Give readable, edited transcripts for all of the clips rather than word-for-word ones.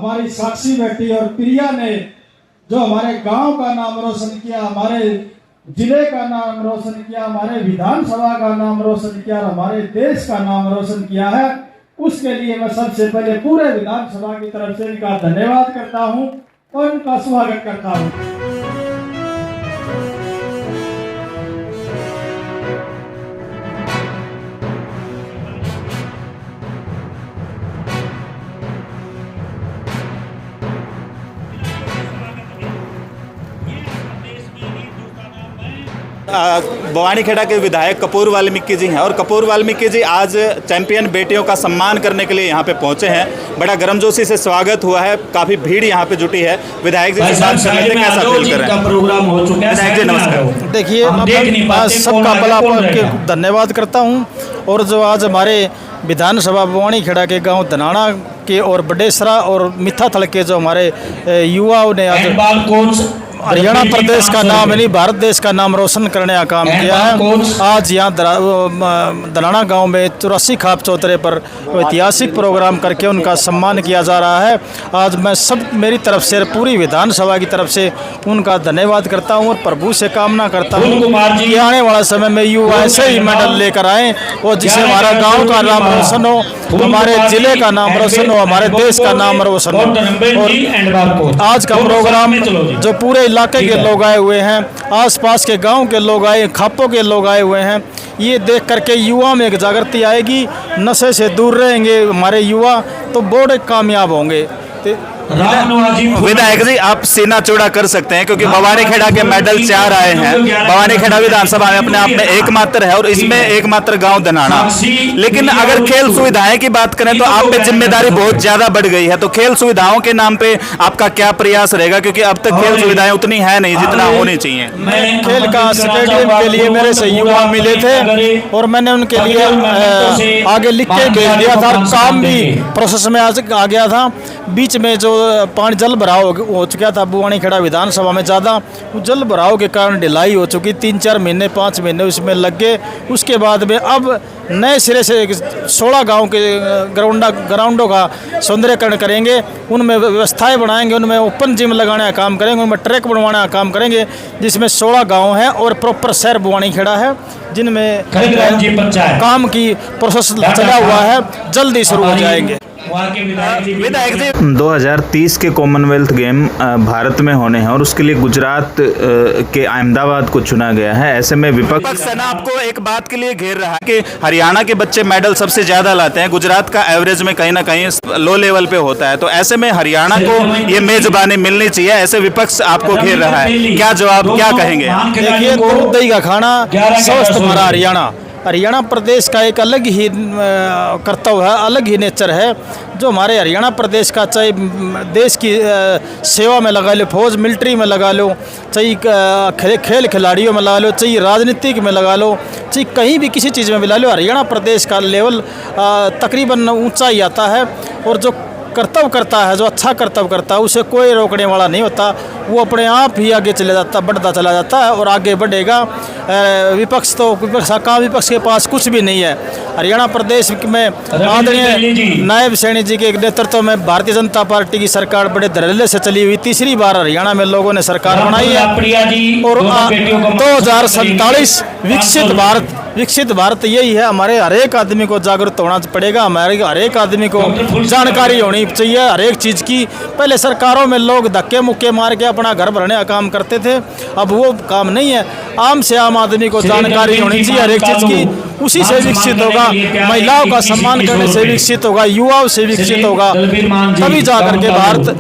हमारी साक्षी बेटी और प्रिया ने जो हमारे गांव का नाम रोशन किया, हमारे जिले का नाम रोशन किया, हमारे विधानसभा का नाम रोशन किया और हमारे देश का नाम रोशन किया है, उसके लिए मैं सबसे पहले पूरे विधानसभा की तरफ से इनका धन्यवाद करता हूं और इनका स्वागत करता हूं। बवानीखेड़ा के विधायक कपूर वाल्मीकि जी हैं और कपूर वाल्मीकि जी आज चैंपियन बेटियों का सम्मान करने के लिए यहाँ पे पहुँचे हैं। बड़ा गर्मजोशी से स्वागत हुआ है, काफ़ी भीड़ यहाँ पे जुटी है। विधायक जी से बात कर लेते हैं, कैसा फील कर रहे हैं? प्रोग्राम हो चुका है। विधायक जी नमस्कार। देखिए, मैं सबका भला धन्यवाद करता हूँ। और जो आज हमारे विधानसभा बवानीखेड़ा के गांव धनाना के और बडेसरा और मिथाथल के जो हमारे युवाओं ने आज हरियाणा प्रदेश का नाम यानी भारत देश का नाम रोशन करने का काम किया है। आज यहाँ धनाना गांव में 84 खाप चौतरे पर ऐतिहासिक प्रोग्राम करके उनका सम्मान किया जा रहा है। आज मैं मेरी तरफ से पूरी विधानसभा की तरफ से उनका धन्यवाद करता हूँ और प्रभु से कामना करता हूँ कि आने वाला समय में युवा ऐसे ही मेडल लेकर आएँ और जिससे हमारा गाँव का नाम रोशन हो, हमारे जिले का नाम रोशन हो, हमारे देश का नाम रोशन हो। और आज का प्रोग्राम जो पूरे इलाके के लोग आए हुए हैं, आसपास के गांव के लोग आए, खापों के लोग आए हुए हैं, ये देख करके युवा में एक जागृति आएगी। नशे से दूर रहेंगे हमारे युवा तो बड़े कामयाब होंगे। विधायक जी, आप सीना चौड़ा कर सकते हैं क्योंकि बवानीखेड़ा के मेडल 4 आए हैं। बवानीखेड़ा विधानसभा में अपने आप में एकमात्र है और इसमें एकमात्र गांव धनाना। लेकिन अगर खेल सुविधाएं की बात करें तो आप पे जिम्मेदारी बहुत ज्यादा बढ़ गई है, तो खेल सुविधाओं के नाम पे आपका क्या प्रयास रहेगा? क्योंकि अब तक खेल सुविधाएं उतनी है नहीं जितना होनी चाहिए। खेल का स्टेडियम के लिए मेरे से युवा मिले थे और मैंने उनके लिए आगे लिख के भेज दिया था। काम भी प्रोसेस में आज आ गया था। बीच में जो पानी जल भराव हो चुका था बवानीखेड़ा विधानसभा में, ज़्यादा जल भराव के कारण ढिलाई हो चुकी, 3-4 महीने 5 महीने उसमें लग गए। उसके बाद में अब नए सिरे से 16 गांव के ग्राउंडों का सौंदर्यकरण करेंगे, उनमें व्यवस्थाएं बनाएंगे, उनमें ओपन जिम लगाने का काम करेंगे, उनमें ट्रैक बनवाने का काम करेंगे, जिसमें 16 गांव हैं और प्रॉपर शहर बवानीखेड़ा है जिनमें काम की प्रोसेस चला हुआ है, जल्दी शुरू हो जाएंगे। विधायक जी, 2030 के कॉमनवेल्थ गेम भारत में होने हैं और उसके लिए गुजरात के अहमदाबाद को चुना गया है। ऐसे में विपक्ष सेना आपको एक बात के लिए घेर रहा है कि हरियाणा के बच्चे मेडल सबसे ज्यादा लाते हैं, गुजरात का एवरेज में कहीं ना कहीं लो लेवल पे होता है, तो ऐसे में हरियाणा को ये मेजबानी मिलनी चाहिए, ऐसे विपक्ष आपको घेर रहा है। क्या जवाब, क्या कहेंगे? देखिए, दूध दही का खाना स्वस्थ हमारा हरियाणा प्रदेश का एक अलग ही कर्तव्य है, अलग ही नेचर है जो हमारे हरियाणा प्रदेश का, चाहे देश की सेवा में लगा लो, फौज मिलिट्री में लगा लो, चाहे खेल खिलाड़ियों में लगा लो, चाहे राजनीतिक में लगा लो, चाहे कहीं भी किसी चीज़ में मिला लो, हरियाणा प्रदेश का लेवल तकरीबन ऊंचा ही आता है। और जो कर्तव्य करता है, जो अच्छा कर्तव्य करता है, उसे कोई रोकने वाला नहीं होता, वो अपने आप ही आगे चले जाता, बढ़ता चला जाता है और आगे बढ़ेगा। विपक्ष के पास कुछ भी नहीं है। हरियाणा प्रदेश में आदरणीय नायब सैनी जी के नेतृत्व में भारतीय जनता पार्टी की सरकार बड़े धड़ल्ले से चली हुई, तीसरी बार हरियाणा में लोगों ने सरकार बनाई है और 2047 विकसित भारत यही है। हमारे हर एक आदमी को जागरूक होना पड़ेगा, हमारे हर एक आदमी को जानकारी होनी चाहिए हर एक चीज़ की। पहले सरकारों में लोग धक्के मुक्के मार के अपना घर भरने का काम करते थे, अब वो काम नहीं है। आम से आम आदमी को जानकारी होनी चाहिए हर एक चीज़ की, उसी से विकसित होगा। महिलाओं का सम्मान करने से विकसित होगा, युवाओं से विकसित होगा, तभी जाकर के भारत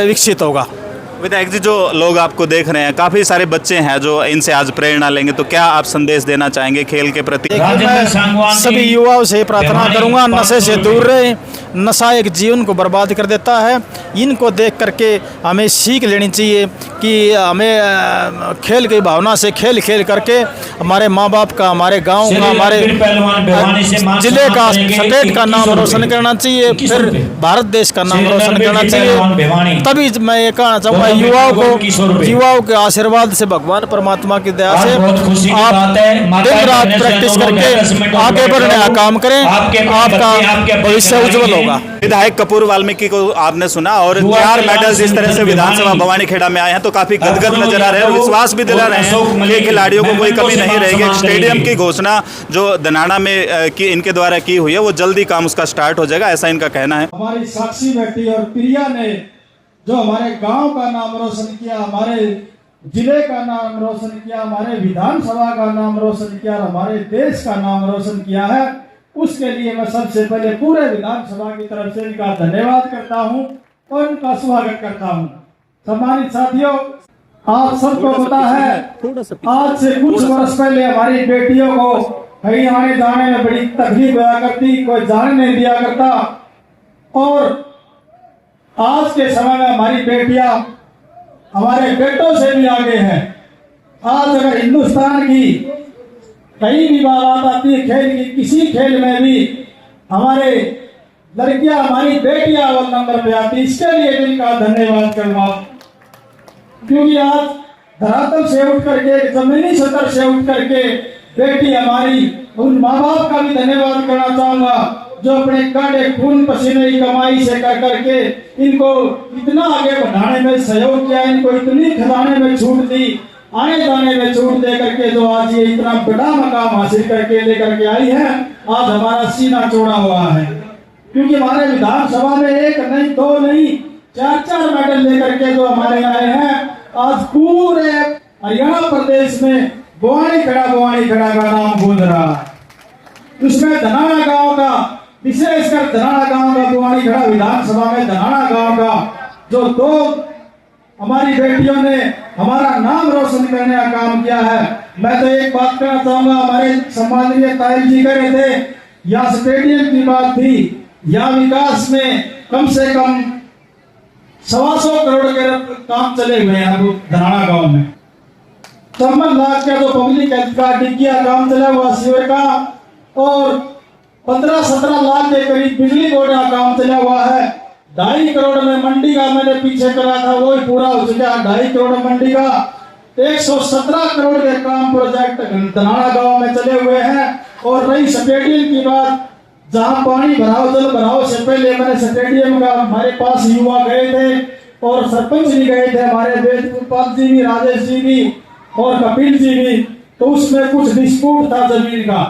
विकसित होगा। विधायक जी, जो लोग आपको देख रहे हैं, काफ़ी सारे बच्चे हैं जो इनसे आज प्रेरणा लेंगे, तो क्या आप संदेश देना चाहेंगे खेल के प्रति? मैं सभी युवाओं से प्रार्थना करूंगा, नशे से दूर रहें। नशा एक जीवन को बर्बाद कर देता है। इनको देख करके हमें सीख लेनी चाहिए कि हमें खेल की भावना से खेल करके हमारे माँ बाप का, हमारे गाँव का, हमारे जिले का, स्टेट का नाम रोशन करना चाहिए, फिर भारत देश का नाम रोशन करना चाहिए। तभी मैं ये कहना चाहूँगा युवाओं के आशीर्वाद से, भगवान परमात्मा की दया से आप दिन रात प्रैक्टिस करके आगे बढ़ने का काम करें, आपका भविष्य उज्जवल होगा। विधायक कपूर वाल्मीकि को आपने सुना और 4 मेडल्स इस तरह से विधानसभा भवानीखेड़ा में आए हैं तो काफी गदगद नजर आ रहे हैं और विश्वास भी दिला रहे हैं कि खिलाड़ियों को कोई कमी नहीं रहेगी। स्टेडियम की घोषणा जो धनाना में की इनके द्वारा की हुई है वो जल्दी काम उसका स्टार्ट हो जाएगा, ऐसा इनका कहना है। हमारी साक्षी बेटी और प्रिया ने जो हमारे गांव का नाम रोशन किया, हमारे जिले का नाम रोशन किया, हमारे विधानसभा का नाम रोशन किया, हमारे देश का नाम रोशन किया है, उसके लिए मैं सबसे पहले पूरे विधानसभा की तरफ से इनका धन्यवाद करता हूं और इनका स्वागत करता हूं। सम्मानित साथियों, आप सबको पता है आज से कुछ वर्ष पहले हमारी बेटियों को कहीं आने जाने में बड़ी तकलीफ हुआ करती, कोई जाने नहीं दिया करता, और आज के समय में हमारी बेटियां हमारे बेटों से भी आगे हैं। आज अगर हिंदुस्तान की कहीं भी बात आती है खेल की, किसी खेल में भी हमारे लड़कियां, हमारी बेटियां अव्वल नंबर पे आती, इसके लिए भी इनका धन्यवाद करूंगा। क्योंकि आज धरातल से उठ करके, जमीनी सतह से उठ करके बेटी हमारी, उन माँ बाप का भी धन्यवाद करना चाहूंगा जो अपने काटे खून पसीने की कमाई से कर करके इनको इतना आगे बढ़ाने में सहयोग किया, इनको इतनी खिलाने में छूट दी, आने जाने में छूट दे करके जो आज ये इतना बड़ा मकाम हासिल करके लेकर के आई है। आज हमारा सीना चौड़ा हुआ है क्योंकि हमारे विधानसभा में 1 नहीं 2 नहीं 4 मेडल लेकर के जो हमारे आए हैं। आज पूरे हरियाणा प्रदेश में भवानीखेड़ा का नाम गूंज रहा है। उसमें धनाना गांव का, विशेषकर धनाना गांव का, भवानीखेड़ा विधानसभा में धनाना गांव का जो 2 हमारी बेटियों ने हमारा नाम रोशन करने का काम किया है। मैं तो एक बात कहना चाहूंगा, हमारे सम्माननीय तायल जी कह रहे थे यहाँ स्टेडियम की बात थी, यहाँ विकास में कम से कम 125 करोड़ के काम चले हुए हैं धनाना गांव में। 54 लाख का जो पब्लिक हेल्थ का डिग्गिया काम चला हुआ सीवर का, और 15-17 लाख के करीब बिजली बोर्ड का काम चला हुआ है। 2.5 करोड़ में मंडी का मैंने पीछे करा था, वो ही पूरा हो चुका है। 2.5 करोड़ मंडी का 117 करोड़ के काम प्रोजेक्ट धनाना गांव में चले हुए हैं। और रही स्टेडियम की बात, जहां पानी भराव, जल भराव से पहले मैंने स्टेडियम का, हमारे पास युवा गए थे और सरपंच भी गए थे, हमारे वेदपाल जी भी, राजेश जी भी और कपिल जी भी, तो उसमें कुछ डिस्प्यूट था जमीन का,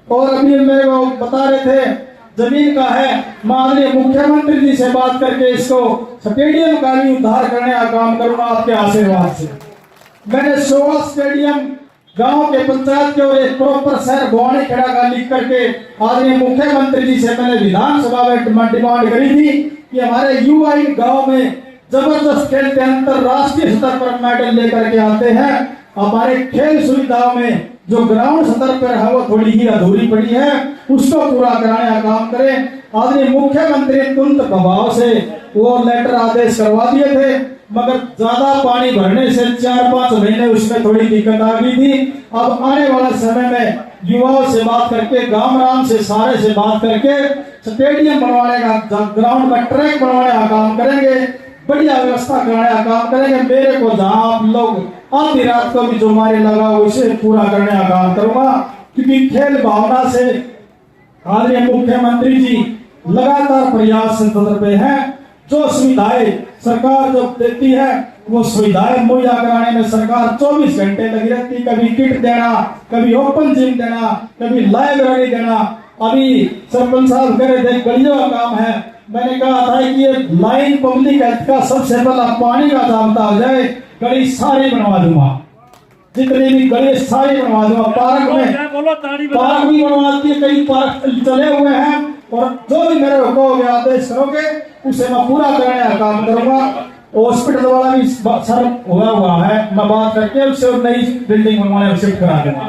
और अभी मेरे को बता रहे थे जमीन का है। माननीय मुख्यमंत्री जी से बात करके इसको स्टेडियम का भी उद्धार करने का काम करूंगा आपके आशीर्वाद से। मैंने 16 स्टेडियम गांव के पंचायत के और एक प्रॉपर शहर भवानीखेड़ा का लिख करके आदरणीय मुख्यमंत्री जी से मैंने विधानसभा में डिमांड करी थी कि हमारे युवा इन गाँव में जबरदस्त खेलते हैं, अंतरराष्ट्रीय स्तर पर मेडल लेकर के आते हैं। हमारे खेल सुविधाओं में जो ग्राउंड स्तर पर है वो थोड़ी ही अधूरी पड़ी है, उसको पूरा कराने का काम करें। आदरणीय मुख्यमंत्री तुरंत प्रभाव से वो लेटर आदेश करवा दिए थे, मगर ज्यादा पानी भरने से 4-5 महीने उसमें थोड़ी दिक्कत आ गई थी। अब आने वाले समय में युवाओं से बात करके, गांव से सारे से बात करके स्टेडियम बनवाने का, ग्राउंड का ट्रैक बनवाने का काम करेंगे, बढ़िया व्यवस्था कराने का काम करेंगे। मेरे को जहाँ आप लोग आधी रात को भी जो मारे लगा उसे पूरा करने का काम करूंगा, क्योंकि खेल भावना से आदरणीय मुख्यमंत्री जी लगातार प्रयास तंत्र पे हैं। जो सुविधाएं सरकार जो देती है वो सुविधाएं मुहैया कराने में सरकार 24 घंटे लगी रहती। कभी किट देना, कभी ओपन जिम देना, कभी लाइब्रेरी देना। अभी सरपंच साहब कह रहे थे गलियों का काम है, मैंने कहा था कि ये लाइन पब्लिक हेल्थ का सबसे पहला पानी का जामता हो जाए, गली सारी बनवा दूंगा, जितनी भी गली सारी बनवा दूंगा। पार्क भी बनवा दिए, कई पार्क चले हुए हैं, और जो भी मेरे हुक्म आदेश करोगे उसे मैं पूरा करने का काम करूंगा। हॉस्पिटल वाला भी सर हुआ है, मैं बात करके उससे नई बिल्डिंग बनवाने शिफ्ट करा दूंगा।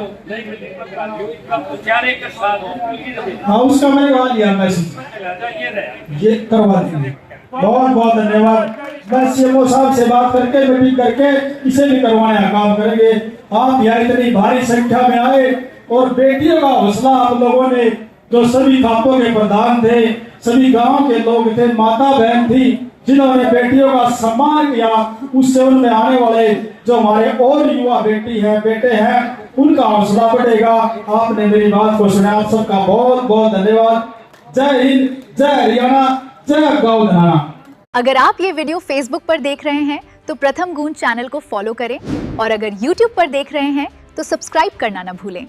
हाँ, उसका मैंने कहा लिया मैसेज, ये करवा देंगे। बहुत बहुत धन्यवाद। मैं सीएमओ साहब से बात करके, मीटिंग करके इसे भी करवाने का काम करेंगे। आप यहाँ इतनी भारी संख्या में आए और बेटियों का हौसला आप लोगों ने, जो सभी खातों के प्रधान थे, सभी गांव के लोग थे, माता बहन थी, जिन्होंने बेटियों का सम्मान किया, उससे उनमें आने वाले जो हमारे और युवा बेटी हैं, बेटे हैं, उनका हौसला बढ़ेगा। आपने मेरी बात को सुना, आप सबका बहुत बहुत धन्यवाद। जय हिंद, जय हरियाणा, जय गौ धनाना। अगर आप ये वीडियो फेसबुक पर देख रहे हैं तो प्रथम गूंज चैनल को फॉलो करें और अगर यूट्यूब पर देख रहे हैं तो सब्सक्राइब करना न भूलें।